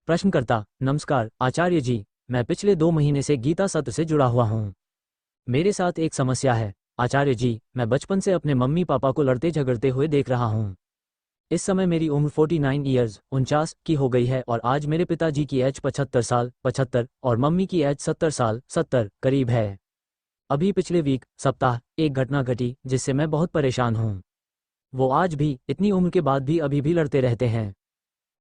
प्रश्नकर्ता, नमस्कार आचार्य जी, मैं पिछले 2 महीने से गीता सत्र से जुड़ा हुआ हूँ। मेरे साथ एक समस्या है। आचार्य जी, मैं बचपन से अपने मम्मी पापा को लड़ते झगड़ते हुए देख रहा हूँ। इस समय मेरी उम्र 49 ईयर्स 49 की हो गई है और आज मेरे पिताजी की एज 75 साल 75 और मम्मी की एज 70 साल 70 करीब है। अभी पिछले वीक सप्ताह एक घटना घटी जिससे मैं बहुत परेशान हूँ। वो आज भी इतनी उम्र के बाद भी अभी भी लड़ते रहते हैं।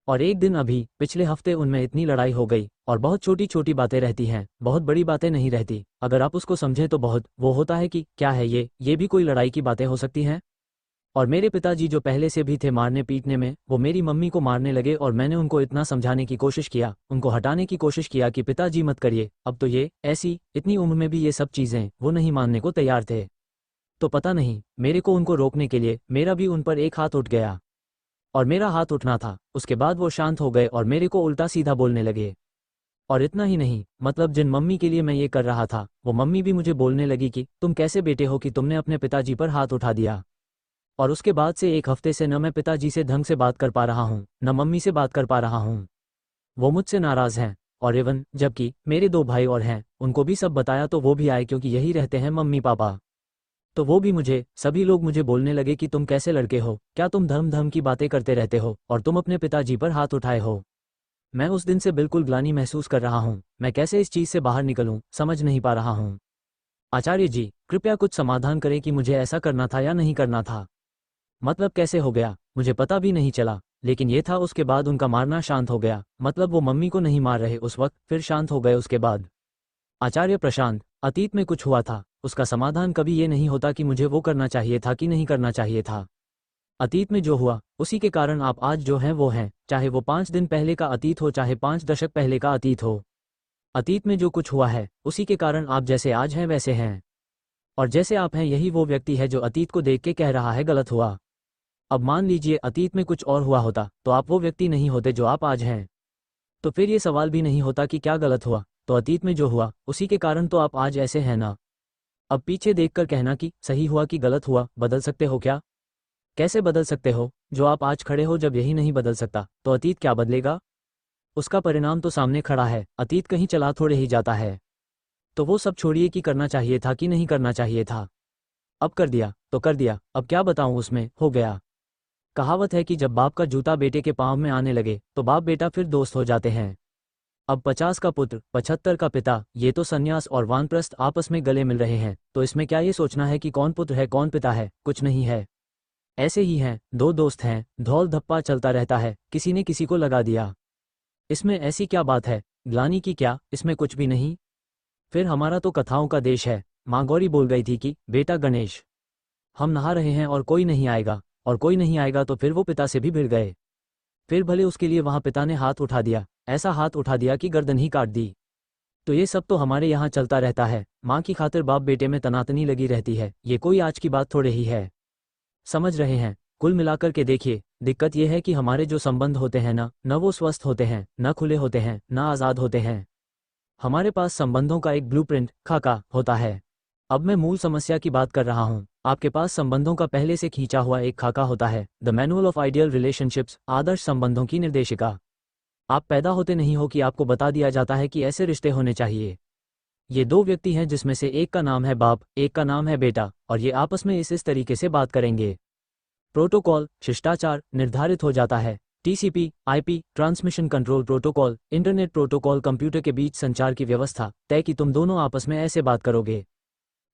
और एक दिन अभी पिछले हफ्ते उनमें इतनी लड़ाई हो गई और बहुत छोटी छोटी बातें रहती हैं, बहुत बड़ी बातें नहीं रहती। अगर आप उसको समझें तो बहुत वो होता है कि क्या है ये भी कोई लड़ाई की बातें हो सकती हैं। और मेरे पिताजी जो पहले से भी थे मारने पीटने में, वो मेरी मम्मी को मारने लगे और मैंने उनको इतना समझाने की कोशिश किया, उनको हटाने की कोशिश किया कि पिताजी मत करिए। अब तो ये ऐसी इतनी उम्र में भी ये सब चीज़ें वो नहीं मानने को तैयार थे। तो पता नहीं मेरे को उनको रोकने के लिए मेरा भी उन पर एक हाथ उठ गया और मेरा हाथ उठना था। उसके बाद वो शांत हो गए और मेरे को उल्टा सीधा बोलने लगे। और इतना ही नहीं, मतलब जिन मम्मी के लिए मैं ये कर रहा था वो मम्मी भी मुझे बोलने लगी कि तुम कैसे बेटे हो कि तुमने अपने पिताजी पर हाथ उठा दिया। और उसके बाद से एक हफ्ते से न मैं पिताजी से ढंग से बात कर पा रहा हूँ, न मम्मी से बात कर पा रहा हूँ। वो मुझसे नाराज़ हैं। और इवन जबकि मेरे 2 भाई और हैं, उनको भी सब बताया तो वो भी आए क्योंकि यही रहते हैं मम्मी पापा। तो वो भी मुझे सभी लोग मुझे बोलने लगे कि तुम कैसे लड़के हो, क्या तुम धर्म धर्म की बातें करते रहते हो और तुम अपने पिताजी पर हाथ उठाए हो। मैं उस दिन से बिल्कुल ग्लानि महसूस कर रहा हूँ। मैं कैसे इस चीज़ से बाहर निकलूँ समझ नहीं पा रहा हूँ। आचार्य जी, कृपया कुछ समाधान करें कि मुझे ऐसा करना था या नहीं करना था। मतलब कैसे हो गया मुझे पता भी नहीं चला, लेकिन ये था उसके बाद उनका मारना शांत हो गया। मतलब वो मम्मी को नहीं मार रहे उस वक्त, फिर शांत हो गए उसके बाद। आचार्य प्रशांत, अतीत में कुछ हुआ था, उसका समाधान कभी ये नहीं होता कि मुझे वो करना चाहिए था कि नहीं करना चाहिए था। अतीत में जो हुआ उसी के कारण आप आज जो हैं वो हैं, चाहे वो 5 दिन पहले का अतीत हो चाहे 5 दशक पहले का अतीत हो। अतीत में जो कुछ हुआ है उसी के कारण आप जैसे आज हैं वैसे हैं। और जैसे आप हैं यही वो व्यक्ति है जो अतीत को देख के कह रहा है गलत हुआ। अब मान लीजिए अतीत में कुछ और हुआ होता तो आप वो व्यक्ति नहीं होते जो आप आज हैं। तो फिर ये सवाल भी नहीं होता कि क्या गलत हुआ, तो अतीत में जो हुआ उसी के कारण तो आप आज ऐसे हैं ना। अब पीछे देखकर कहना कि सही हुआ कि गलत हुआ बदल सकते हो क्या? कैसे बदल सकते हो? जो आप आज खड़े हो जब यही नहीं बदल सकता तो अतीत क्या बदलेगा? उसका परिणाम तो सामने खड़ा है, अतीत कहीं चला थोड़े ही जाता है। तो वो सब छोड़िए कि करना चाहिए था कि नहीं करना चाहिए था। अब कर दिया तो कर दिया, अब क्या बताऊं उसमें हो गया। कहावत है कि जब बाप का जूता बेटे के पाँव में आने लगे तो बाप बेटा फिर दोस्त हो जाते हैं। अब 50 का पुत्र 75 का पिता, ये तो सन्यास और वानप्रस्थ आपस में गले मिल रहे हैं, तो इसमें क्या ये सोचना है कि कौन पुत्र है कौन पिता है, कुछ नहीं है। ऐसे ही हैं, 2 दोस्त हैं, धौल धप्पा चलता रहता है, किसी ने किसी को लगा दिया। इसमें ऐसी क्या बात है, ग्लानि की क्या, इसमें कुछ भी नहीं। फिर हमारा तो कथाओं का देश है। माँ गौरी बोल गई थी कि बेटा गणेश, हम नहा रहे हैं और कोई नहीं आएगा, और कोई नहीं आएगा तो फिर वो पिता से भी भिड़ गए। फिर भले उसके लिए वहां पिता ने हाथ उठा दिया, ऐसा हाथ उठा दिया कि गर्दन ही काट दी। तो ये सब तो हमारे यहाँ चलता रहता है। माँ की खातिर बाप बेटे में तनातनी लगी रहती है, ये कोई आज की बात थोड़े ही है। समझ रहे हैं? कुल मिलाकर के देखिए, दिक्कत यह है कि हमारे जो संबंध होते हैं ना, न वो स्वस्थ होते हैं, न खुले होते हैं, न आज़ाद होते हैं। हमारे पास संबंधों का एक ब्लूप्रिंट खाका होता है। अब मैं मूल समस्या की बात कर रहा हूँ। आपके पास संबंधों का पहले से खींचा हुआ एक खाका होता है, the manual of ideal relationships, आदर्श संबंधों की निर्देशिका। आप पैदा होते नहीं हो कि आपको बता दिया जाता है कि ऐसे रिश्ते होने चाहिए। ये 2 व्यक्ति हैं जिसमें से एक का नाम है बाप, एक का नाम है बेटा, और ये आपस में इस तरीके से बात करेंगे। प्रोटोकॉल शिष्टाचार निर्धारित हो जाता है। TCP, IP, transmission control protocol, internet protocol, computer के बीच संचार की व्यवस्था तय कि तुम दोनों आपस में ऐसे बात करोगे।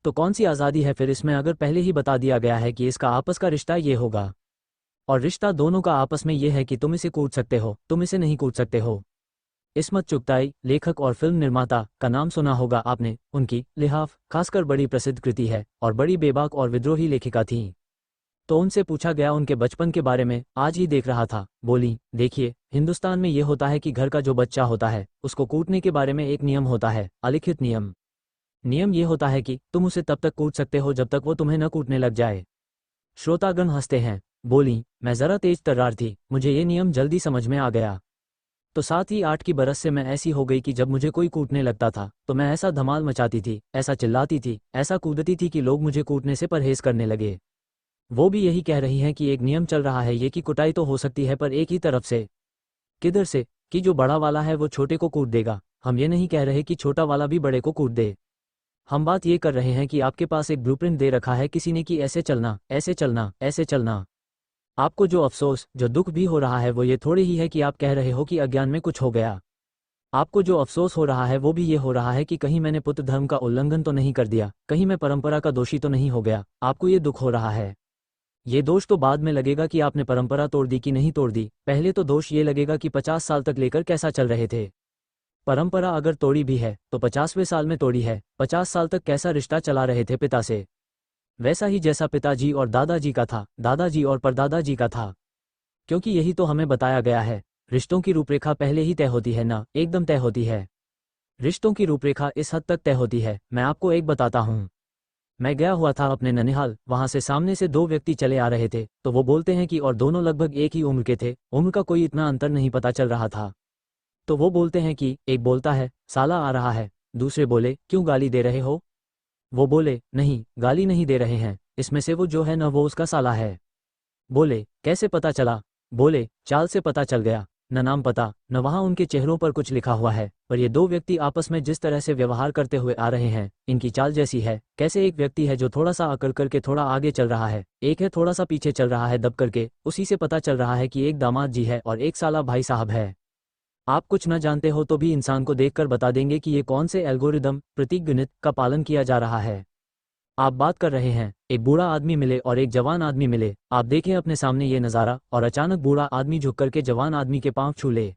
तो कौन सी आज़ादी है फिर इसमें, अगर पहले ही बता दिया गया है कि इसका आपस का रिश्ता ये होगा। और रिश्ता दोनों का आपस में ये है कि तुम इसे कूट सकते हो, तुम इसे नहीं कूट सकते हो। इस्मत चुगताई, लेखक और फिल्म निर्माता का नाम सुना होगा आपने, उनकी लिहाफ खासकर बड़ी प्रसिद्ध कृति है और बड़ी बेबाक और विद्रोही लेखिका थीं। तो उनसे पूछा गया उनके बचपन के बारे में, आज ही देख रहा था, बोली देखिए हिंदुस्तान में ये होता है कि घर का जो बच्चा होता है उसको कूटने के बारे में एक नियम होता है, अलिखित नियम। नियम ये होता है कि तुम उसे तब तक कूट सकते हो जब तक वो तुम्हें न कूटने लग जाए। श्रोतागण हंसते हैं। बोली, मैं जरा तेज तर्रार थी, मुझे ये नियम जल्दी समझ में आ गया। तो 7 ही 8 की बरस से मैं ऐसी हो गई कि जब मुझे कोई कूटने लगता था तो मैं ऐसा धमाल मचाती थी, ऐसा चिल्लाती थी, ऐसा कूदती थी कि लोग मुझे कूटने से परहेज करने लगे। वो भी यही कह रही हैं कि एक नियम चल रहा है ये कि कुटाई तो हो सकती है पर एक ही तरफ से। किधर से? कि जो बड़ा वाला है वो छोटे को कूट देगा। हम ये नहीं कह रहे कि छोटा वाला भी बड़े को कूट दे। हम बात ये कर रहे हैं कि आपके पास एक ब्लूप्रिंट दे रखा है किसी ने कि ऐसे चलना, ऐसे चलना, ऐसे चलना। आपको जो अफसोस, जो दुख भी हो रहा है वो ये थोड़े ही है कि आप कह रहे हो कि अज्ञान में कुछ हो गया। आपको जो अफसोस हो रहा है वो भी ये हो रहा है कि कहीं मैंने पुत्र धर्म का उल्लंघन तो नहीं कर दिया, कहीं मैं परंपरा का दोषी तो नहीं हो गया। आपको ये दुख हो रहा है। ये दोष तो बाद में लगेगा कि आपने परंपरा तोड़ दी कि नहीं तोड़ दी। पहले तो दोष ये लगेगा कि 50 साल तक लेकर कैसा चल रहे थे। परंपरा अगर तोड़ी भी है तो 50वें साल में तोड़ी है। 50 साल तक कैसा रिश्ता चला रहे थे पिता से, वैसा ही जैसा पिताजी और दादाजी का था, दादाजी और परदादाजी का था। क्योंकि यही तो हमें बताया गया है, रिश्तों की रूपरेखा पहले ही तय होती है ना, एकदम तय होती है। रिश्तों की रूपरेखा इस हद तक तय होती है। मैं आपको एक बताता हूँ। मैं गया हुआ था अपने ननिहाल, वहां से सामने से दो व्यक्ति चले आ रहे थे, तो वो बोलते हैं कि और दोनों लगभग एक ही उम्र के थे, उम्र का कोई इतना अंतर नहीं पता चल रहा था। तो वो बोलते हैं कि एक बोलता है साला आ रहा है, दूसरे बोले क्यों गाली दे रहे हो? वो बोले नहीं, गाली नहीं दे रहे हैं, इसमें से वो जो है न वो उसका साला है। बोले कैसे पता चला? बोले चाल से पता चल गया, न नाम पता न वहाँ उनके चेहरों पर कुछ लिखा हुआ है, पर ये दो व्यक्ति आपस में जिस तरह से व्यवहार करते हुए आ रहे हैं, इनकी चाल जैसी है। कैसे एक व्यक्ति है जो थोड़ा सा अकड़ करके थोड़ा आगे चल रहा है, एक है थोड़ा सा पीछे चल रहा है दब करके। उसी से पता चल रहा है कि एक दामाद जी है और एक साला भाई साहब है। आप कुछ न जानते हो तो भी इंसान को देखकर बता देंगे कि ये कौन से एल्गोरिदम, प्रतीक गणित का पालन किया जा रहा है। आप बात कर रहे हैं, एक बूढ़ा आदमी मिले और एक जवान आदमी मिले। आप देखें अपने सामने ये नज़ारा और अचानक बूढ़ा आदमी झुक करके जवान आदमी के पांव छू ले।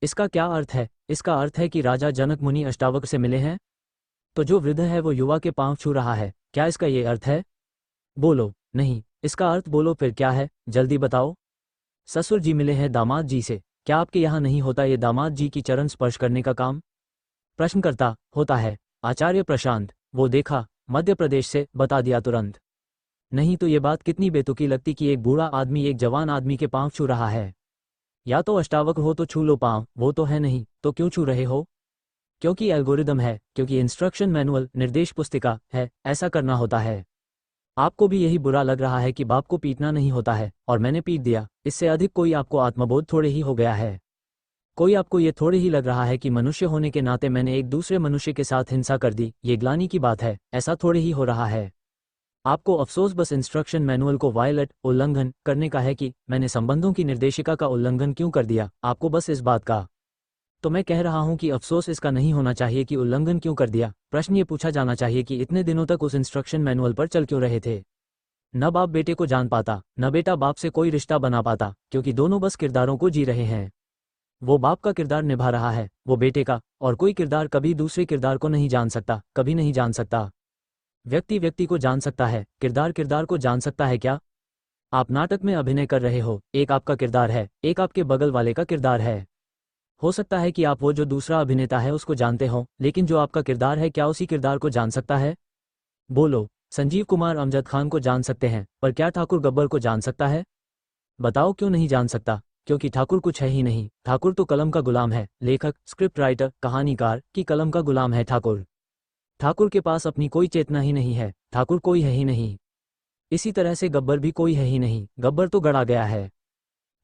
इसका क्या अर्थ है? इसका अर्थ है कि राजा जनक मुनि अष्टावक्र से मिले हैं, तो जो वृद्ध है वो युवा के पांव छू रहा है। क्या इसका ये अर्थ है? बोलो नहीं। इसका अर्थ बोलो फिर क्या है, जल्दी बताओ। ससुर जी मिले हैं दामाद जी से। क्या आपके यहाँ नहीं होता ये दामाद जी की चरण स्पर्श करने का काम? प्रश्नकर्ता होता है। आचार्य प्रशांत, वो देखा, मध्य प्रदेश से, बता दिया तुरंत। नहीं तो ये बात कितनी बेतुकी लगती कि एक बूढ़ा आदमी एक जवान आदमी के पांव छू रहा है। या तो अष्टावक्र हो तो छू लो पांव, वो तो है नहीं, तो क्यों छू रहे हो? क्योंकि एल्गोरिदम है, क्योंकि इंस्ट्रक्शन मैनुअल, निर्देश पुस्तिका है, ऐसा करना होता है। आपको भी यही बुरा लग रहा है कि बाप को पीटना नहीं होता है और मैंने पीट दिया, इससे अधिक कोई आपको आत्मबोध थोड़े ही हो गया है। कोई आपको ये थोड़े ही लग रहा है कि मनुष्य होने के नाते मैंने एक दूसरे मनुष्य के साथ हिंसा कर दी, ये ग्लानि की बात है, ऐसा थोड़े ही हो रहा है। आपको अफसोस बस इंस्ट्रक्शन मैनुअल को वायलेट, उल्लंघन करने का है कि मैंने संबंधों की निर्देशिका का उल्लंघन क्यों कर दिया, आपको बस इस बात का। तो मैं कह रहा हूं कि अफसोस इसका नहीं होना चाहिए कि उल्लंघन क्यों कर दिया। प्रश्न ये पूछा जाना चाहिए कि इतने दिनों तक उस इंस्ट्रक्शन मैनुअल पर चल क्यों रहे थे। न बाप बेटे को जान पाता, न बेटा बाप से कोई रिश्ता बना पाता, क्योंकि दोनों बस किरदारों को जी रहे हैं। वो बाप का किरदार निभा रहा है, वो बेटे का, और कोई किरदार कभी दूसरे किरदार को नहीं जान सकता, कभी नहीं जान सकता। व्यक्ति व्यक्ति को जान सकता है, किरदार किरदार को जान सकता है क्या? आप नाटक में अभिनय कर रहे हो, एक आपका किरदार है, एक आपके बगल वाले का किरदार है। हो सकता है कि आप वो जो दूसरा अभिनेता है उसको जानते हो, लेकिन जो आपका किरदार है क्या उसी किरदार को जान सकता है? बोलो। संजीव कुमार अमजद खान को जान सकते हैं, पर क्या ठाकुर गब्बर को जान सकता है? बताओ क्यों नहीं जान सकता? क्योंकि ठाकुर कुछ है ही नहीं। ठाकुर तो कलम का गुलाम है, लेखक, स्क्रिप्ट राइटर, कहानीकार की कलम का गुलाम है ठाकुर। ठाकुर के पास अपनी कोई चेतना ही नहीं है, ठाकुर कोई है ही नहीं। इसी तरह से गब्बर भी कोई है ही नहीं, गब्बर तो गढ़ा गया है।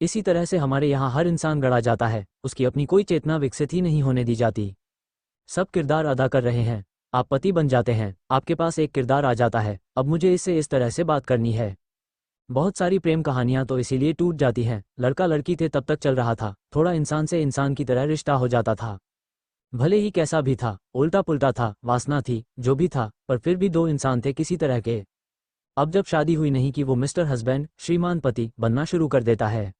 इसी तरह से हमारे यहाँ हर इंसान गढ़ा जाता है, उसकी अपनी कोई चेतना विकसित ही नहीं होने दी जाती। सब किरदार अदा कर रहे हैं। आप पति बन जाते हैं, आपके पास एक किरदार आ जाता है, अब मुझे इससे इस तरह से बात करनी है। बहुत सारी प्रेम कहानियां तो इसीलिए टूट जाती हैं। लड़का लड़की थे तब तक चल रहा था, थोड़ा इंसान से इंसान की तरह रिश्ता हो जाता था, भले ही कैसा भी था, उल्टा पुल्टा था, वासना थी, जो भी था, पर फिर भी दो इंसान थे किसी तरह के। अब जब शादी हुई नहीं कि वो मिस्टर हस्बैंड, श्रीमान पति बनना शुरू कर देता है।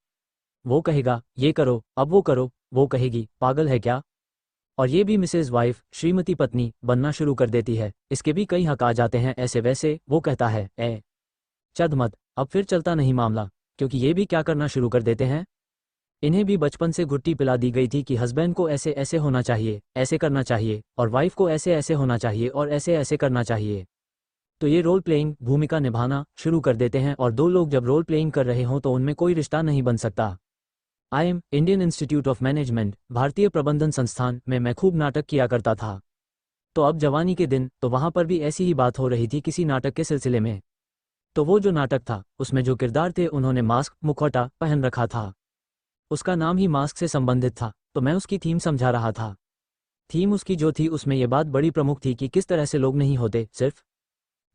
वो कहेगा ये करो, अब वो करो, वो कहेगी पागल है क्या, और ये भी मिसेज वाइफ, श्रीमती पत्नी बनना शुरू कर देती है। इसके भी कई हक आ जाते हैं ऐसे वैसे। वो कहता है चद मत, अब फिर चलता नहीं मामला, क्योंकि ये भी क्या करना शुरू कर देते हैं। इन्हें भी बचपन से गुट्टी पिला दी गई थी कि हस्बैंड को ऐसे ऐसे होना चाहिए, ऐसे करना चाहिए, और वाइफ को ऐसे ऐसे होना चाहिए और ऐसे ऐसे करना चाहिए। तो ये रोल प्लेइंग, भूमिका निभाना शुरू कर देते हैं, और दो लोग जब रोल प्लेइंग कर रहे हों तो उनमें कोई रिश्ता नहीं बन सकता। IIM, Indian institute of management, भारतीय प्रबंधन संस्थान में मैं खूब नाटक किया करता था। तो अब जवानी के दिन, तो वहाँ पर भी ऐसी ही बात हो रही थी किसी नाटक के सिलसिले में। तो वो जो नाटक था उसमें जो किरदार थे उन्होंने मास्क, मुखौटा पहन रखा था, उसका नाम ही मास्क से संबंधित था। तो मैं उसकी थीम समझा रहा था। थीम उसकी जो थी उसमें यह बात बड़ी प्रमुख थी कि किस तरह से लोग नहीं होते, सिर्फ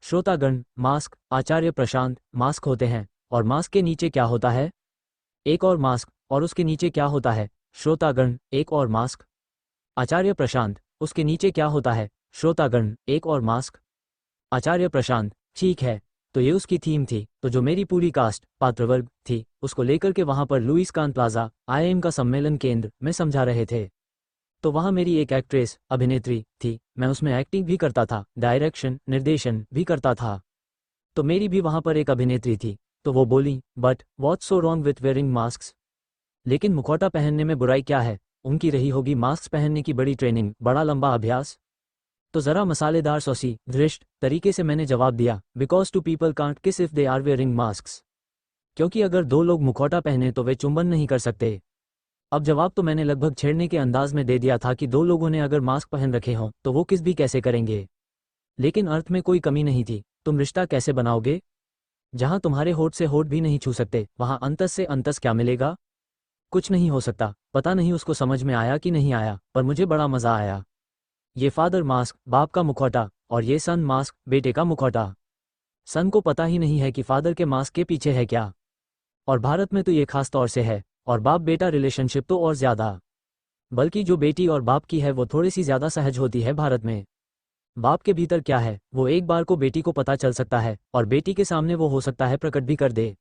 श्रोतागण। मास्क, आचार्य प्रशांत, मास्क होते हैं, और मास्क के नीचे क्या होता है? एक और मास्क, और उसके नीचे क्या होता है? श्रोतागण, एक और मास्क। आचार्य प्रशांत, उसके नीचे क्या होता है? श्रोतागण, एक और मास्क। आचार्य प्रशांत, ठीक है, तो ये उसकी थीम थी। तो जो मेरी पूरी कास्ट, पात्रवर्ग थी, उसको लेकर के वहां पर लुइस कान प्लाजा, IIM का सम्मेलन केंद्र में समझा रहे थे। तो वहां मेरी एक एक्ट्रेस, अभिनेत्री थी, मैं उसमें एक्टिंग भी करता था, डायरेक्शन, निर्देशन भी करता था। तो मेरी भी वहां पर एक अभिनेत्री थी। तो वो बोली, but what's so wrong with wearing masks? लेकिन मुखौटा पहनने में बुराई क्या है? उनकी रही होगी मास्क पहनने की बड़ी ट्रेनिंग, बड़ा लंबा अभ्यास। तो जरा मसालेदार सौसी धृष्ट तरीके से मैंने जवाब दिया, because two people can't kiss if they are wearing masks. क्योंकि अगर दो लोग मुखौटा पहने तो वे चुंबन नहीं कर सकते। अब जवाब तो मैंने लगभग छेड़ने के अंदाज में दे दिया था कि दो लोगों ने अगर मास्क पहन रखे हों तो वो किस भी कैसे करेंगे। लेकिन अर्थ में कोई कमी नहीं थी। तुम रिश्ता कैसे बनाओगे? जहां तुम्हारे होठ से होठ भी नहीं छू सकते, वहां अंतस से अंतस क्या मिलेगा? कुछ नहीं हो सकता। पता नहीं उसको समझ में आया कि नहीं आया, पर मुझे बड़ा मजा आया। ये फादर मास्क, बाप का मुखौटा, और ये सन मास्क, बेटे का मुखौटा। सन को पता ही नहीं है कि फादर के मास्क के पीछे है क्या। और भारत में तो ये खास तौर से है, और बाप बेटा रिलेशनशिप तो और ज्यादा। बल्कि जो बेटी और बाप की है वो थोड़ी सी ज्यादा सहज होती है भारत में। बाप के भीतर क्या है वो एक बार को बेटी को पता चल सकता है, और बेटी के सामने वो हो सकता है प्रकट भी कर दे।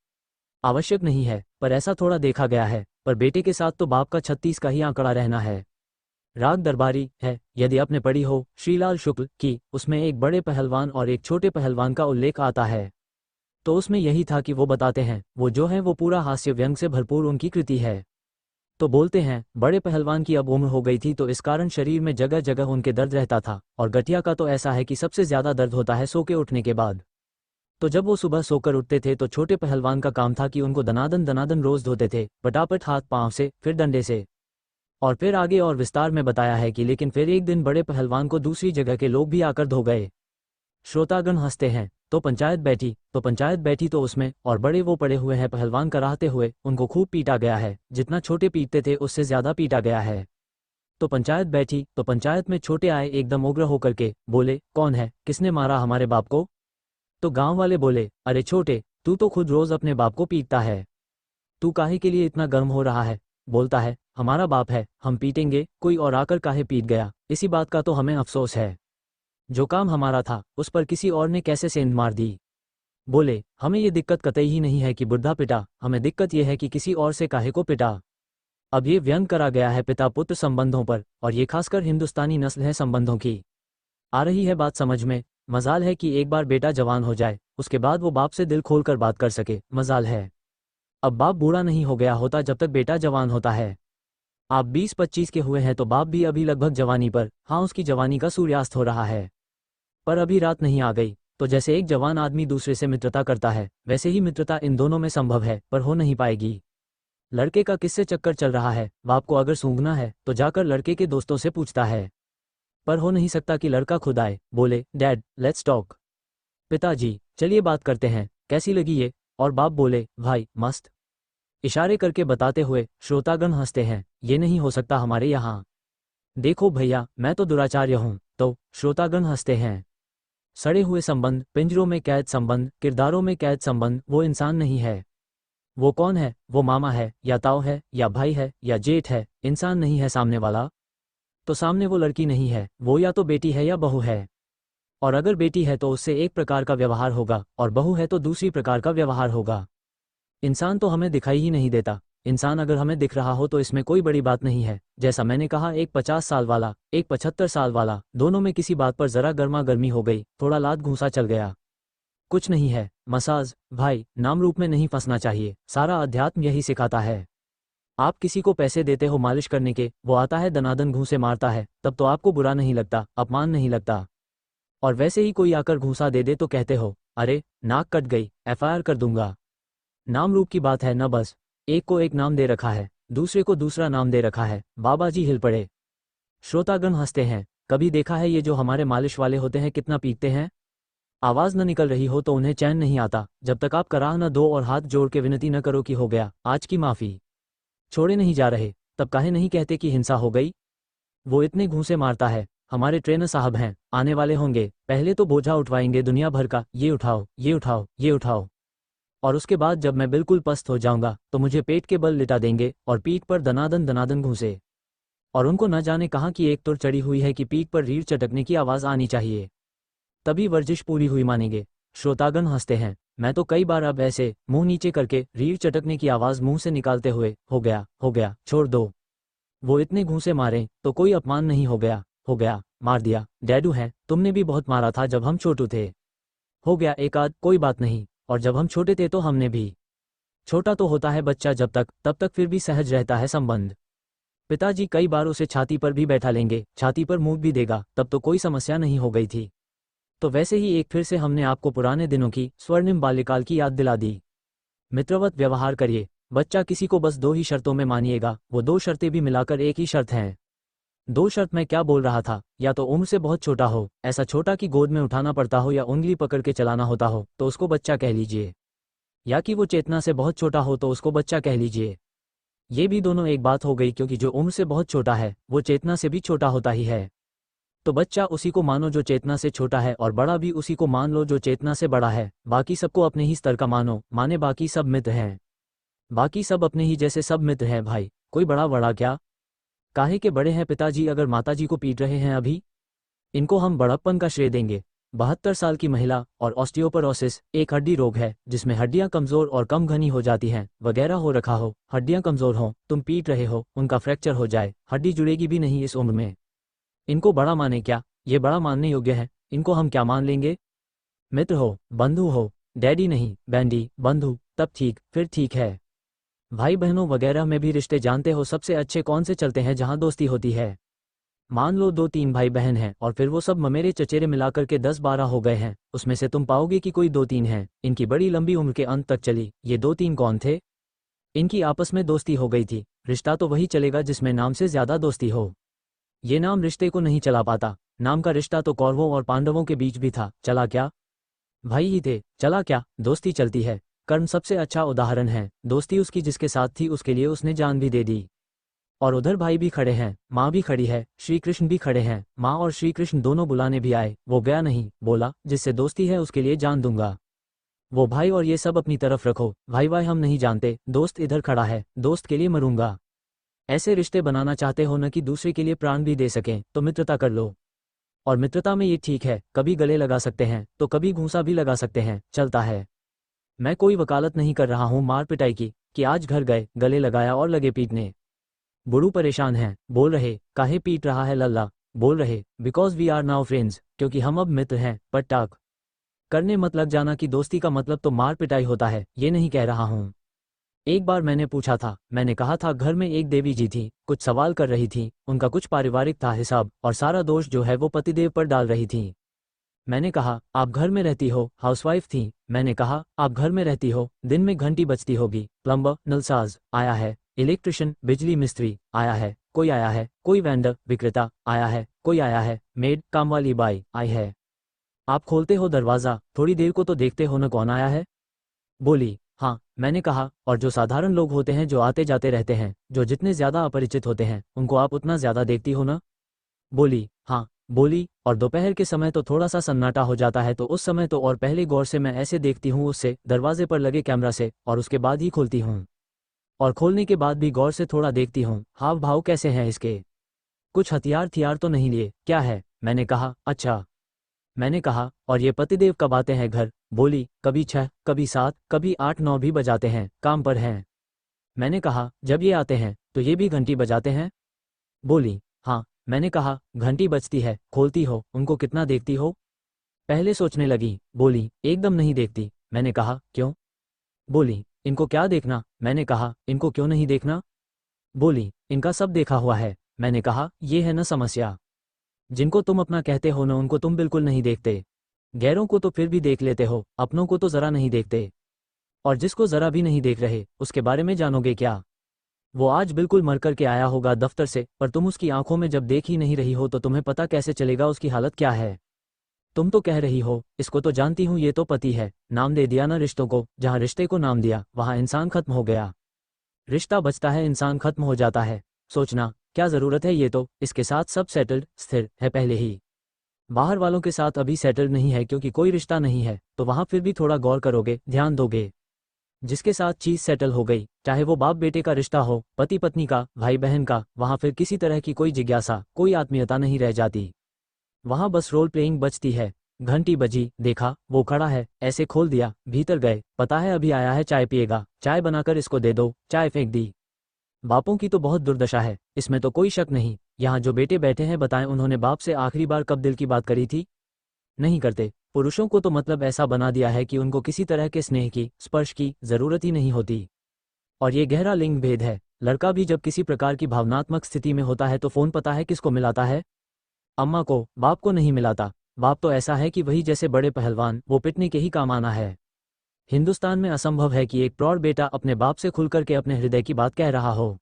आवश्यक नहीं है, पर ऐसा थोड़ा देखा गया है। पर बेटे के साथ तो बाप का 36 का ही आंकड़ा रहना है। राग दरबारी है, यदि आपने पढ़ी हो श्रीलाल शुक्ल की, उसमें एक बड़े पहलवान और एक छोटे पहलवान का उल्लेख आता है। तो उसमें यही था कि वो बताते हैं वो जो है वो पूरा हास्य व्यंग से भरपूर उनकी कृति है। तो बोलते हैं बड़े पहलवान की अब उम्र हो गई थी तो इस कारण शरीर में जगह जगह उनके दर्द रहता था, और गठिया का तो ऐसा है कि सबसे ज्यादा दर्द होता है सो के उठने के बाद। तो जब वो सुबह सोकर उठते थे तो छोटे पहलवान का काम था कि उनको दनादन दनादन रोज धोते थे, पटापट हाथ पांव से, फिर डंडे से। और फिर आगे और विस्तार में बताया है कि लेकिन फिर एक दिन बड़े पहलवान को दूसरी जगह के लोग भी आकर धो गए। श्रोतागण हंसते हैं। तो पंचायत बैठी तो उसमें और बड़े वो पड़े हुए हैं पहलवान कराहते हुए, उनको खूब पीटा गया है, जितना छोटे पीटते थे उससे ज्यादा पीटा गया है। तो पंचायत बैठी तो पंचायत में छोटे आए एकदम उग्र होकर के, बोले, कौन है, किसने मारा हमारे बाप को? तो गांव वाले बोले, अरे छोटे, तू तो खुद रोज अपने बाप को पीटता है, तू काहे के लिए इतना गर्म हो रहा है? बोलता है, हमारा बाप है, हम पीटेंगे, कोई और आकर काहे पीट गया, इसी बात का तो हमें अफसोस है। जो काम हमारा था उस पर किसी और ने कैसे सेंध मार दी। बोले, हमें ये दिक्कत कतई ही नहीं है कि बुढ़ा पिटा, हमें दिक्कत ये है कि किसी और से काहे को पिटा। अब ये व्यंग करा गया है पिता पुत्र संबंधों पर, और ये खासकर हिंदुस्तानी नस्ल है संबंधों की। आ रही है बात समझ में? मजाल है कि एक बार बेटा जवान हो जाए, उसके बाद वो बाप से दिल खोलकर बात कर सके, मजाल है। अब बाप बूढ़ा नहीं हो गया होता जब तक बेटा जवान होता है। आप 20-25 के हुए हैं तो बाप भी अभी लगभग जवानी पर, हाँ उसकी जवानी का सूर्यास्त हो रहा है। पर अभी रात नहीं आ गई। तो जैसे एक जवान आदमी दूसरे से मित्रता करता है, वैसे ही मित्रता इन दोनों में संभव है, पर हो नहीं पाएगी। लड़के का किससे चक्कर चल रहा है, बाप को अगर सूंघना है तो जाकर लड़के के दोस्तों से पूछता है। पर हो नहीं सकता कि लड़का खुद आए, बोले, डैड लेट्स टॉक। पिताजी, चलिए बात करते हैं, कैसी लगी ये? और बाप बोले, भाई मस्त। इशारे करके बताते हुए श्रोतागण हंसते हैं, ये नहीं हो सकता हमारे यहाँ। देखो भैया, मैं तो दुराचार्य हूँ। तो श्रोतागण हंसते हैं। सड़े हुए संबंध, पिंजरों में कैद संबंध, किरदारों में कैद संबंध, वो इंसान नहीं है। वो कौन है? वो मामा है या ताऊ है या भाई है या जेठ है, इंसान नहीं है सामने वाला। तो सामने वो लड़की नहीं है, वो या तो बेटी है या बहू है। और अगर बेटी है तो उससे एक प्रकार का व्यवहार होगा, और बहू है तो दूसरी प्रकार का व्यवहार होगा। इंसान तो हमें दिखाई ही नहीं देता। इंसान अगर हमें दिख रहा हो तो इसमें कोई बड़ी बात नहीं है। जैसा मैंने कहा, एक 50 साल वाला, एक 75 साल वाला, दोनों में किसी बात पर जरा गर्मा गर्मी हो गई, थोड़ा लात घूंसा चल गया, कुछ नहीं है। मसाज भाई, नाम रूप में नहीं फंसना चाहिए, सारा अध्यात्म यही सिखाता है। आप किसी को पैसे देते हो मालिश करने के, वो आता है दनादन घूंसे मारता है, तब तो आपको बुरा नहीं लगता, अपमान नहीं लगता। और वैसे ही कोई आकर घूंसा दे दे तो कहते हो, अरे नाक कट गई, FIR कर दूंगा। नाम रूप की बात है न बस। एक को एक नाम दे रखा है, दूसरे को दूसरा नाम दे रखा है। बाबा जी हिल पड़े। श्रोतागण हंसते हैं। कभी देखा है ये जो हमारे मालिश वाले होते हैं कितना पीटते हैं? आवाज न निकल रही हो तो उन्हें चैन नहीं आता, जब तक आप कराह न दो और हाथ जोड़ के विनती न करो कि हो गया, आज की माफी। छोड़े नहीं जा रहे। तब काहे नहीं कहते कि हिंसा हो गई? वो इतने घूंसे मारता है। हमारे ट्रेनर साहब हैं, आने वाले होंगे, पहले तो बोझा उठवाएंगे दुनिया भर का, ये उठाओ, ये उठाओ, ये उठाओ। और उसके बाद जब मैं बिल्कुल पस्त हो जाऊंगा तो मुझे पेट के बल लिटा देंगे और पीठ पर दनादन दनादन घूंसे। और उनको न जाने कहाँ की एक तुर चढ़ी हुई है कि पीठ पर रीढ़ चटकने की आवाज़ आनी चाहिए, तभी वर्जिश पूरी हुई मानेंगे। श्रोतागण हंसते हैं। मैं तो कई बार अब ऐसे मुंह नीचे करके रीढ़ चटकने की आवाज़ मुंह से निकालते हुए, हो गया, छोड़ दो। वो इतने घूंसे मारे तो कोई अपमान नहीं, हो गया, मार दिया। डैडू है, तुमने भी बहुत मारा था जब हम छोटू थे। हो गया एक आध, कोई बात नहीं, और जब हम छोटे थे तो हमने भी। छोटा तो होता है बच्चा जब तक, तब तक फिर भी सहज रहता है संबंध। पिताजी कई बार उसे छाती पर भी बैठा लेंगे, छाती पर मुंह भी देगा, तब तो कोई समस्या नहीं हो गई थी। तो वैसे ही एक फिर से हमने आपको पुराने दिनों की स्वर्णिम बाल्यकाल की याद दिला दी। मित्रवत व्यवहार करिए। बच्चा किसी को बस 2 ही शर्तों में मानिएगा, वो 2 शर्तें भी मिलाकर एक ही शर्त हैं। 2 शर्त मैं क्या बोल रहा था, या तो उम्र से बहुत छोटा हो, ऐसा छोटा कि गोद में उठाना पड़ता हो या उंगली पकड़ के चलाना होता हो, तो उसको बच्चा कह लीजिए। या कि वो चेतना से बहुत छोटा हो तो उसको बच्चा कह लीजिए। ये भी दोनों एक बात हो गई, क्योंकि जो उम्र से बहुत छोटा है वो चेतना से भी छोटा होता ही है। तो बच्चा उसी को मानो जो चेतना से छोटा है, और बड़ा भी उसी को मान लो जो चेतना से बड़ा है। बाकी सबको अपने ही स्तर का माने बाकी सब मित्र हैं। बाकी सब अपने ही जैसे सब मित्र हैं भाई, कोई बड़ा बड़ा क्या? काहे के बड़े हैं पिताजी अगर माताजी को पीट रहे हैं अभी? इनको हम बड़प्पन का श्रेय देंगे। 72 साल की महिला और ऑस्टियोपोरोसिस एक हड्डी रोग है जिसमें हड्डियां कमजोर और कम घनी हो जाती हैं वगैरह हो रखा हो। हड्डियां कमजोर हो, तुम पीट रहे हो, उनका फ्रैक्चर हो जाए, हड्डी जुड़ेगी भी नहीं इस उम्र में। इनको बड़ा माने क्या? ये बड़ा मानने योग्य है, इनको हम क्या मान लेंगे? मित्र हो, बंधु हो, डैडी नहीं बैंडी, बंधु, तब ठीक, फिर ठीक है। भाई बहनों वगैरह में भी रिश्ते जानते हो सबसे अच्छे कौन से चलते हैं जहां दोस्ती होती है? मान लो 2-3 भाई बहन हैं और फिर वो सब ममेरे चचेरे मिलाकर के 10-12 हो गए हैं, उसमें से तुम पाओगे कि कोई 2-3 हैं, इनकी बड़ी लंबी उम्र के अंत तक चली। ये 2-3 कौन थे? इनकी आपस में दोस्ती हो गई थी। रिश्ता तो वही चलेगा जिसमें नाम से ज्यादा दोस्ती हो। ये नाम रिश्ते को नहीं चला पाता। नाम का रिश्ता तो कौरवों और पांडवों के बीच भी था, चला क्या? भाई ही थे, चला क्या? दोस्ती चलती है। कर्ण सबसे अच्छा उदाहरण है। दोस्ती उसकी जिसके साथ थी उसके लिए उसने जान भी दे दी। और उधर भाई भी खड़े हैं, माँ भी खड़ी है, श्री कृष्ण भी खड़े हैं। माँ और श्री कृष्ण दोनों बुलाने भी आए, वो गया नहीं, बोला जिससे दोस्ती है उसके लिए जान दूंगा। वो भाई और ये सब अपनी तरफ रखो, भाई भाई हम नहीं जानते, दोस्त इधर खड़ा है, दोस्त के लिए मरूंगा। ऐसे रिश्ते बनाना चाहते हो न कि दूसरे के लिए प्राण भी दे सकें, तो मित्रता कर लो। और मित्रता में ये ठीक है, कभी गले लगा सकते हैं तो कभी घूंसा भी लगा सकते हैं, चलता है। मैं कोई वकालत नहीं कर रहा हूँ मार पिटाई की, कि आज घर गए, गले लगाया और लगे पीटने। बुड़ू परेशान हैं, बोल रहे, काहे पीट रहा है लल्ला? बोल रहे, because we are now friends, क्योंकि हम अब मित्र हैं। पर टाक करने मत लग जाना कि दोस्ती का मतलब तो मार पिटाई होता है, ये नहीं कह रहा हूँ। एक बार मैंने पूछा था, मैंने कहा था घर में एक देवी जी थी, कुछ सवाल कर रही थी, उनका कुछ पारिवारिक था हिसाब, और सारा दोष जो है वो पतिदेव पर डाल रही थी। मैंने कहा, आप घर में रहती हो? हाउसवाइफ थी। मैंने कहा, आप घर में रहती हो, दिन में घंटी बजती होगी, प्लम्बर नलसाज आया है, इलेक्ट्रिशियन बिजली मिस्त्री आया है, कोई आया है, कोई वेंडर विक्रेता आया है, कोई आया है, मेड कामवाली बाई आई है। आप खोलते हो दरवाज़ा, थोड़ी देर को तो देखते हो न कौन आया है? बोली, हाँ। मैंने कहा, और जो साधारण लोग होते हैं जो आते जाते रहते हैं, जो जितने ज़्यादा अपरिचित होते हैं उनको आप उतना ज़्यादा देखती हो ना? बोली, हाँ। बोली, और दोपहर के समय तो थोड़ा सा सन्नाटा हो जाता है, तो उस समय तो और पहले गौर से मैं ऐसे देखती हूँ उससे, दरवाजे पर लगे कैमरा से, और उसके बाद ही खोलती हूँ। और खोलने के बाद भी गौर से थोड़ा देखती हूँ, हाव भाव कैसे हैं इसके, कुछ हथियार थियार तो नहीं लिए, क्या है? मैंने कहा, अच्छा। मैंने कहा, और ये पतिदेव कब आते हैं घर? बोली, कभी 6, कभी 7, कभी 8-9 भी बजाते हैं, काम पर हैं। मैंने कहा, जब ये आते हैं तो ये भी घंटी बजाते हैं? बोली, हाँ। मैंने कहा, घंटी बजती है, खोलती हो, उनको कितना देखती हो? पहले सोचने लगी, बोली, एकदम नहीं देखती। मैंने कहा, क्यों? बोली, इनको क्या देखना? मैंने कहा, इनको क्यों नहीं देखना? बोली, इनका सब देखा हुआ है। मैंने कहा, ये है न समस्या। जिनको तुम अपना कहते हो न उनको तुम बिल्कुल नहीं देखते। गैरों को तो फिर भी देख लेते हो, अपनों को तो जरा नहीं देखते। और जिसको जरा भी नहीं देख रहे उसके बारे में जानोगे क्या? वो आज बिल्कुल मर कर के आया होगा दफ्तर से, पर तुम उसकी आंखों में जब देख ही नहीं रही हो तो तुम्हें पता कैसे चलेगा उसकी हालत क्या है? तुम तो कह रही हो, इसको तो जानती हूँ, ये तो पति है, नाम दे दिया ना रिश्तों को, जहाँ रिश्ते को नाम दिया वहाँ इंसान खत्म हो गया। रिश्ता बचता है, इंसान खत्म हो जाता है। सोचना क्या ज़रूरत है, ये तो इसके साथ सब सेटल्ड स्थिर है पहले ही। बाहर वालों के साथ अभी सेटल्ड नहीं है क्योंकि कोई रिश्ता नहीं है, तो वहाँ फिर भी थोड़ा गौर करोगे, ध्यान दोगे। जिसके साथ चीज़ सेटल हो गई, चाहे वो बाप बेटे का रिश्ता हो, पति पत्नी का, भाई बहन का, वहाँ फिर किसी तरह की कोई जिज्ञासा, कोई आत्मीयता नहीं रह जाती। वहाँ बस रोल प्लेइंग बचती है। घंटी बजी, देखा वो खड़ा है, ऐसे खोल दिया, भीतर गए, पता है अभी आया है, चाय पिएगा, चाय बनाकर इसको दे दो, चाय फेंक दी। बापों की तो बहुत दुर्दशा है, इसमें तो कोई शक नहीं। यहाँ जो बेटे बैठे हैं, बताएं उन्होंने बाप से आखिरी बार कब दिल की बात करी थी? नहीं करते। पुरुषों को तो मतलब ऐसा बना दिया है कि उनको किसी तरह के स्नेह की, स्पर्श की जरूरत ही नहीं होती। और ये गहरा लिंग भेद है। लड़का भी जब किसी प्रकार की भावनात्मक स्थिति में होता है तो फोन पता है किसको मिलाता है? अम्मा को, बाप को नहीं मिलाता। बाप तो ऐसा है कि वही जैसे बड़े पहलवान, वो पिटने के ही काम आना है। हिंदुस्तान में असंभव है कि एक प्रौढ़ बेटा अपने बाप से खुलकर के अपने हृदय की बात कह रहा हो।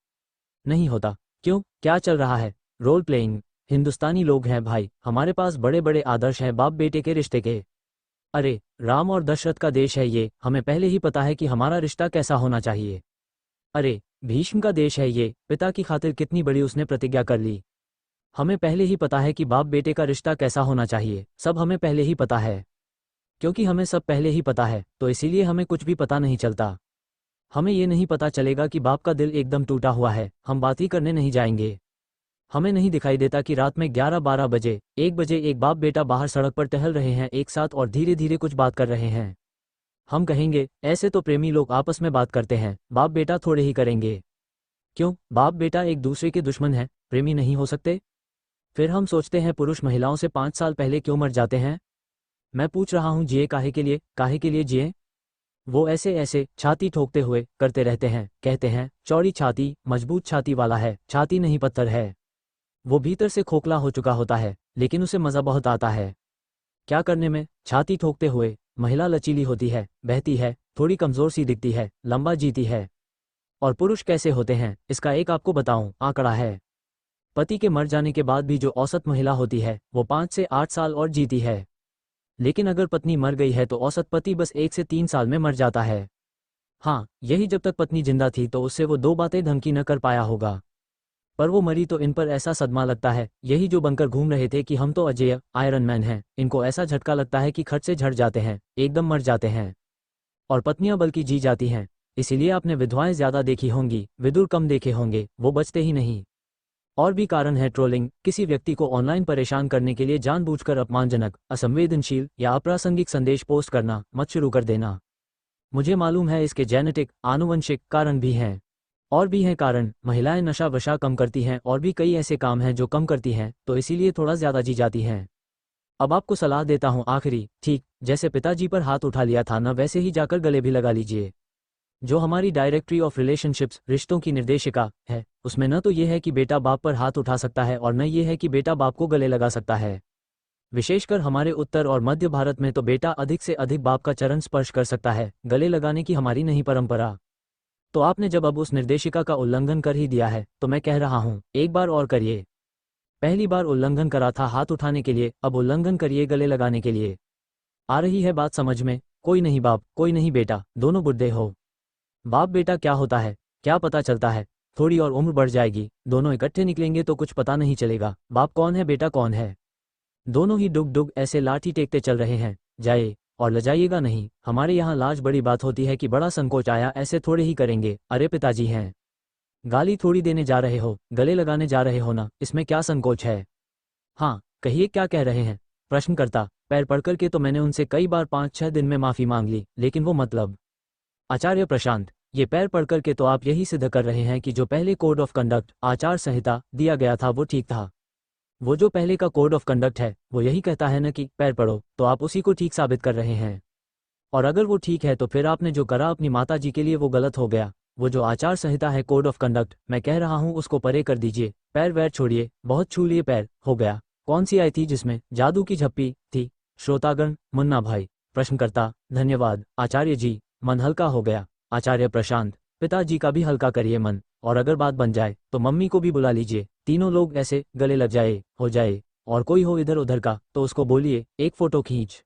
नहीं होता। क्यों, क्या चल रहा है? Role playing. हिंदुस्तानी लोग हैं भाई, हमारे पास बड़े बड़े आदर्श हैं बाप बेटे के रिश्ते के। अरे राम और दशरथ का देश है ये, हमें पहले ही पता है कि हमारा रिश्ता कैसा होना चाहिए। अरे भीष्म का देश है ये, पिता की खातिर कितनी बड़ी उसने प्रतिज्ञा कर ली। हमें पहले ही पता है कि बाप बेटे का रिश्ता कैसा होना चाहिए, सब हमें पहले ही पता है। क्योंकि हमें सब पहले ही पता है, तो इसीलिए हमें कुछ भी पता नहीं चलता। हमें ये नहीं पता चलेगा कि बाप का दिल एकदम टूटा हुआ है, हम बात ही करने नहीं जाएंगे। हमें नहीं दिखाई देता कि रात में 11-12 बजे, 1 बजे एक बाप बेटा बाहर सड़क पर टहल रहे हैं एक साथ और धीरे धीरे कुछ बात कर रहे हैं। हम कहेंगे ऐसे तो प्रेमी लोग आपस में बात करते हैं, बाप बेटा थोड़े ही करेंगे। क्यों, बाप बेटा एक दूसरे के दुश्मन हैं, प्रेमी नहीं हो सकते? फिर हम सोचते हैं पुरुष महिलाओं से 5 साल पहले क्यों मर जाते हैं? मैं पूछ रहा हूँ, जिए काहे के लिए जिए? वो ऐसे ऐसे छाती ठोकते हुए करते रहते हैं, कहते हैं चौड़ी छाती, मजबूत छाती वाला है, छाती नहीं पत्थर है। वो भीतर से खोखला हो चुका होता है, लेकिन उसे मज़ा बहुत आता है। क्या करने में? छाती ठोकते हुए। महिला लचीली होती है, बहती है, थोड़ी कमज़ोर सी दिखती है, लंबा जीती है। और पुरुष कैसे होते हैं, इसका एक आपको बताऊं, आंकड़ा है। पति के मर जाने के बाद भी जो औसत महिला होती है, वो 5 से 8 साल और जीती है। लेकिन अगर पत्नी मर गई है तो औसत पति बस 1 से 3 साल में मर जाता है। हाँ, यही जब तक पत्नी जिंदा थी तो उससे वो 2 बातें ढंग की न कर पाया होगा। पर वो मरी तो इन पर ऐसा सदमा लगता है, यही जो बनकर घूम रहे थे कि हम तो अजेय आयरन मैन हैं, इनको ऐसा झटका लगता है कि खट से झड़ जाते हैं, एकदम मर जाते हैं। और पत्नियां बल्कि जी जाती हैं। इसीलिए आपने विधवाएं ज्यादा देखी होंगी, विदुर कम देखे होंगे, वो बचते ही नहीं। और भी कारण है ट्रोलिंग, किसी व्यक्ति को ऑनलाइन परेशान करने के लिए जानबूझकर अपमानजनक, असंवेदनशील या अप्रासंगिक संदेश पोस्ट करना मत शुरू कर देना। मुझे मालूम है इसके जेनेटिक, आनुवंशिक कारण भी हैं। और भी हैं कारण, महिलाएं नशा वशा कम करती हैं और भी कई ऐसे काम हैं जो कम करती हैं, तो इसीलिए थोड़ा ज्यादा जी जाती हैं। अब आपको सलाह देता हूँ आखिरी, ठीक जैसे पिताजी पर हाथ उठा लिया था ना, वैसे ही जाकर गले भी लगा लीजिए। जो हमारी डायरेक्टरी ऑफ रिलेशनशिप्स, रिश्तों की निर्देशिका है, उसमें न तो ये है कि बेटा बाप पर हाथ उठा सकता है और न ये है कि बेटा बाप को गले लगा सकता है। विशेषकर हमारे उत्तर और मध्य भारत में तो बेटा अधिक से अधिक बाप का चरण स्पर्श कर सकता है, गले लगाने की हमारी नहीं परंपरा। तो आपने जब अब उस निर्देशिका का उल्लंघन कर ही दिया है, तो मैं कह रहा हूँ एक बार और करिए। पहली बार उल्लंघन करा था हाथ उठाने के लिए, अब उल्लंघन करिए गले लगाने के लिए। आ रही है बात समझ में? कोई नहीं बाप, कोई नहीं बेटा, दोनों बुड्ढे हो। बाप बेटा क्या होता है, क्या पता चलता है? थोड़ी और उम्र बढ़ जाएगी, दोनों इकट्ठे निकलेंगे तो कुछ पता नहीं चलेगा, बाप कौन है बेटा कौन है। दोनों ही डुग डुग ऐसे लाठी टेकते चल रहे हैं। जाए और लजाइएगा नहीं, हमारे यहाँ लाज बड़ी बात होती है कि बड़ा संकोच आया, ऐसे थोड़े ही करेंगे। अरे पिताजी हैं, गाली थोड़ी देने जा रहे हो, गले लगाने जा रहे हो ना, इसमें क्या संकोच है? हाँ कहिए क्या कह रहे हैं? प्रश्न करता, पैर पड़कर के तो मैंने उनसे कई बार 5-6 दिन में माफ़ी मांग ली, लेकिन वो मतलब। आचार्य प्रशांत, ये पैर पड़कर के तो आप यही सिद्ध कर रहे हैं कि जो पहले कोड ऑफ कंडक्ट, आचार संहिता दिया गया था वो ठीक था। वो जो पहले का कोड ऑफ कंडक्ट है वो यही कहता है न कि पैर पड़ो, तो आप उसी को ठीक साबित कर रहे हैं। और अगर वो ठीक है तो फिर आपने जो करा अपनी माता जी के लिए वो गलत हो गया। वो जो आचार संहिता है, कोड ऑफ कंडक्ट, मैं कह रहा हूँ उसको परे कर दीजिए, पैर वैर छोड़िए, बहुत छू लिए पैर, हो गया। कौन सी आई थी जिसमें जादू की झप्पी थी? श्रोतागण, मुन्ना भाई। प्रश्नकर्ता, धन्यवाद आचार्य जी, मन हल्का हो गया। आचार्य प्रशांत, पिताजी का भी हल्का करिए मन, और अगर बात बन जाए तो मम्मी को भी बुला लीजिए, तीनों लोग ऐसे गले लग जाए हो जाए। और कोई हो इधर उधर का तो उसको बोलिए एक फोटो खींच